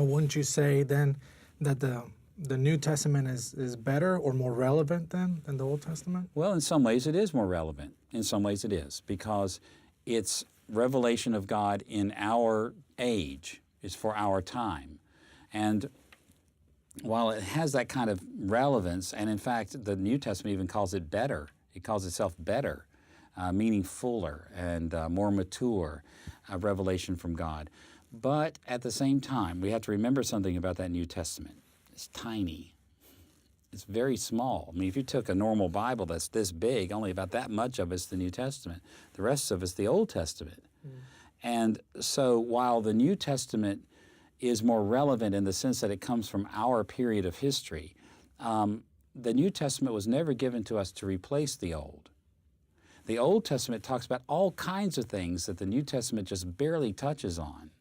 Wouldn't you say then that the New Testament is better or more relevant than the Old Testament? Well, in some ways it is more relevant. In some ways it is, because it's revelation of God in our age. It's for our time. And while it has that kind of relevance, and in fact the New Testament even calls it better, it calls itself better, meaning fuller and more mature revelation from God. But at the same time, we have to remember something about that New Testament. It's tiny. It's very small. I mean, if you took a normal Bible that's this big, only about that much of it's the New Testament. The rest of it's the Old Testament. And so while the New Testament is more relevant in the sense that it comes from our period of history, the New Testament was never given to us to replace the Old. The Old Testament talks about all kinds of things that the New Testament just barely touches on.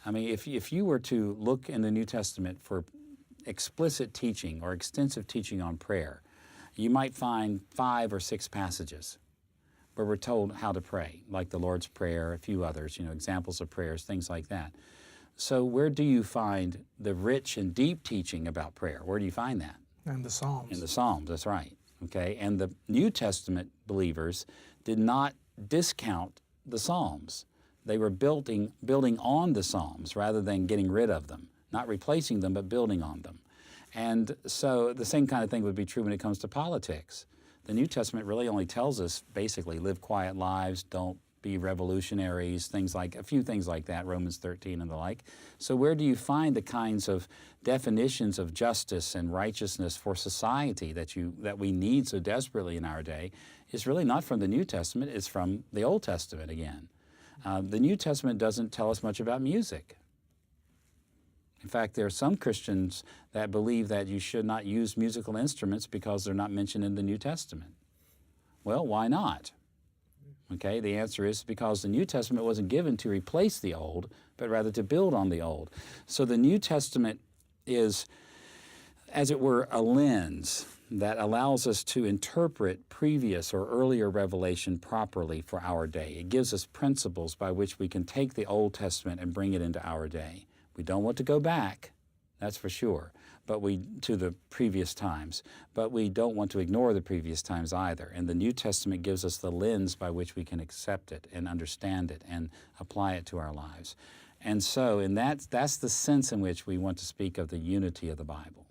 I mean, if you were to look in the New Testament for explicit teaching or extensive teaching on prayer, you might find 5 or 6 passages where we're told how to pray, like the Lord's Prayer, a few others, examples of prayers, things like that. So where do you find the rich and deep teaching about prayer? Where do you find that? In the Psalms. In the Psalms, that's right. Okay, and the New Testament believers did not discount the Psalms. They were building on the Psalms rather than getting rid of them, not replacing them, but building on them. And so the same kind of thing would be true when it comes to politics. The New Testament really only tells us basically live quiet lives, don't be revolutionaries, a few things like that, Romans 13 and the like. So where do you find the kinds of definitions of justice and righteousness for society that we need so desperately in our day? It's really not from the New Testament, it's from the Old Testament again. The New Testament doesn't tell us much about music. In fact, there are some Christians that believe that you should not use musical instruments because they're not mentioned in the New Testament. Well, why not? Okay, the answer is because the New Testament wasn't given to replace the Old, but rather to build on the Old. So the New Testament is, as it were, a lens that allows us to interpret previous or earlier revelation properly for our day. It gives us principles by which we can take the Old Testament and bring it into our day. We don't want to go back, that's for sure, to the previous times, but we don't want to ignore the previous times either. And the New Testament gives us the lens by which we can accept it and understand it and apply it to our lives. And so that's the sense in which we want to speak of the unity of the Bible.